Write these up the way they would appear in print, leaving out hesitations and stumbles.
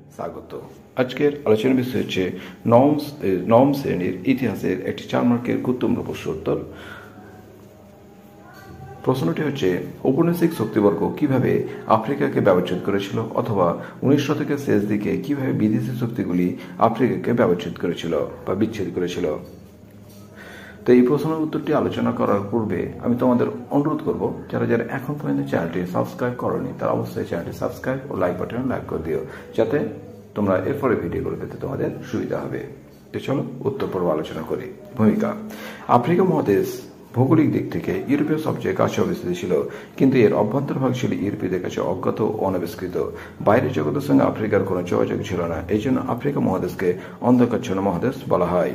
স্বাগত। আজকের আলোচনার বিষয় হচ্ছে নবম শ্রেণীর ইতিহাসের একটি 4 মার্কের গুরুত্বপূর্ণ প্রশ্ন উত্তর। প্রশ্নটি হচ্ছে, ঔপনিবেশিক শক্তিবর্গ কিভাবে আফ্রিকাকে ব্যবচ্ছেদ করেছিল, অথবা 19 শতকের শেষ দিকে কিভাবে বিদেশি শক্তিগুলি আফ্রিকাকে ব্যবচ্ছেদ করেছিল বা বিচ্ছেদ করেছিল। তো এই প্রশ্নের উত্তরটি আলোচনা করার পূর্বে আমি তোমাদের অনুরোধ করব, যারা যারা এখন পর্যন্ত চ্যানেলটি সাবস্ক্রাইব করনি তারা অবশ্যই চ্যানেলটি সাবস্ক্রাইব ও লাইক বাটনে লাইক করে দিও, যাতে তোমরা এরপরে ভিডিওগুলো পেতে তোমাদের সুবিধা হবে। তো চলো উত্তর পর্ব আলোচনা করি। ভূমিকা। আফ্রিকা মহাদেশ ভৌগোলিক দিক থেকে ইউরোপের সবচেয়ে কাছে অবস্থিত ছিল, কিন্তু এর অভ্যন্তরভাগ ছিল ইউরোপীয়দের কাছে অজ্ঞাত ও অনাবিষ্কৃত। বাইরের জগতের সঙ্গে আফ্রিকার কোনো যোগাযোগ ছিল না, এই জন্য আফ্রিকা মহাদেশকে অন্ধকারাচ্ছন্ন মহাদেশ বলা হয়।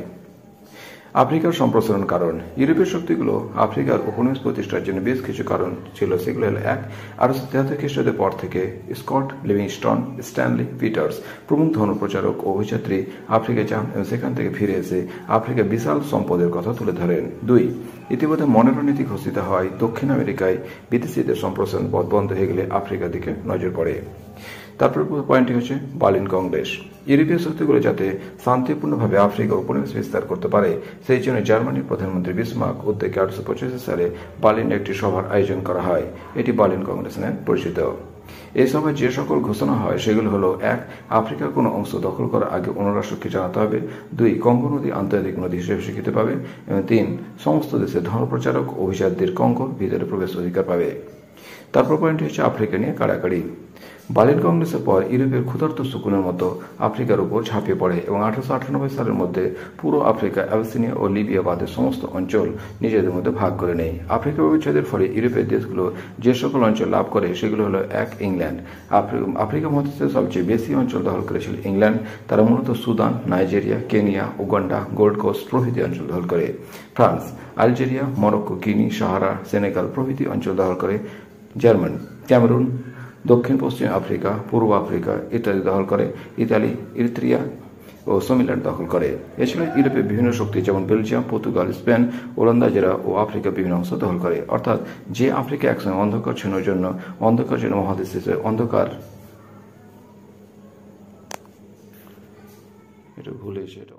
আফ্রিকার সম্প্রসারণ কারণ। ইউরোপীয় শক্তিগুলো আফ্রিকার উপনিবেশ প্রতিষ্ঠার জন্য বেশ কিছু কারণ ছিল। সেগুলো হল: 1, 1873 খ্রিস্টাব্দের পর থেকে স্কট, লিভিংস্টন, স্ট্যানলি, পিটার্স প্রমুখ ধর্মপ্রচারক ও অভিযাত্রী আফ্রিকা যান এবং সেখান থেকে ফিরে এসে আফ্রিকা বিশাল সম্পদের কথা তুলে ধরেন। 2, ইতিমধ্যে মনেরো নীতি ঘোষিত হয় দক্ষিণ আমেরিকায় বিদেশিদের সম্প্রসারণ পথ বন্ধ হয়ে গেলে আফ্রিকার দিকে নজর পড়ে। তারপর পয়েন্টটি হচ্ছে বার্লিন কংগ্রেস। ইউরোপীয় শক্তিগুলো যাতে শান্তিপূর্ণভাবে আফ্রিকার উপনিবেশ বিস্তার করতে পারে, সেই জন্য জার্মানির প্রধানমন্ত্রী বিসমার্ক উদ্যোগে 1885 সালে বার্লিনে একটি সভার আয়োজন করা হয়। এটি বার্লিন কংগ্রেস নামে পরিচিত। এই সভায় যে সকল ঘোষণা হয় সেগুলো হলো: 1, আফ্রিকার কোনো অংশ দখল করার আগে অন্য রাষ্ট্রকে জানাতে হবে। 2, কঙ্গো নদী আন্তর্জাতিক নদী হিসেবে স্বীকৃতি পাবে। এবং 3, সমস্ত দেশের ধর্মপ্রচারক ও অভিজাতদের কঙ্গোর ভিতরে প্রবেশ অধিকার পাবে। তারপর পয়েন্টটি হচ্ছে আফ্রিকা নিয়ে কাড়াকাড়ি। বার্লিন কংগ্রেসের পর ইউরোপের ক্ষুধার্ত শকুনের মতো আফ্রিকার উপর ঝাঁপিয়ে পড়ে এবং 1898 সালের মধ্যে পুরো আফ্রিকা, অ্যাবিসিনিয়া ও লিবিয়া বাদের সমস্ত অঞ্চল নিজেদের মধ্যে ভাগ করে নেয়। আফ্রিকা ব্যবচ্ছেদের ফলে ইউরোপের দেশগুলো যে সকল অঞ্চল লাভ করে সেগুলো হলো: 1, ইংল্যান্ড। আফ্রিকা মহাদেশের সবচেয়ে বেশি অঞ্চল দখল করেছিল ইংল্যান্ড। তারা মূলত Sudan, Nigeria, Kenya, Uganda, Gold Coast প্রভৃতি অঞ্চল দখল করে। France Algeria, Morocco, Guinea, Sahara, Senegal প্রভৃতি অঞ্চল দখল করে। জার্মানি ক্যামেরুন, দক্ষিণ পশ্চিম আফ্রিকা, পূর্ব আফ্রিকা ইত্যাদি দখল করে। ইতালি ইরিত্রিয়া ও সোমালিল্যান্ড দখল করে। এছাড়া ইউরোপের বিভিন্ন শক্তি যেমন বেলজিয়াম, পর্তুগাল, স্পেন, ওলন্দাজেরা ও আফ্রিকার বিভিন্ন অংশ দখল করে। অর্থাৎ যে আফ্রিকা একসঙ্গে অন্ধকার মহাদেশ হিসেবে এটা ভুলেছে এটা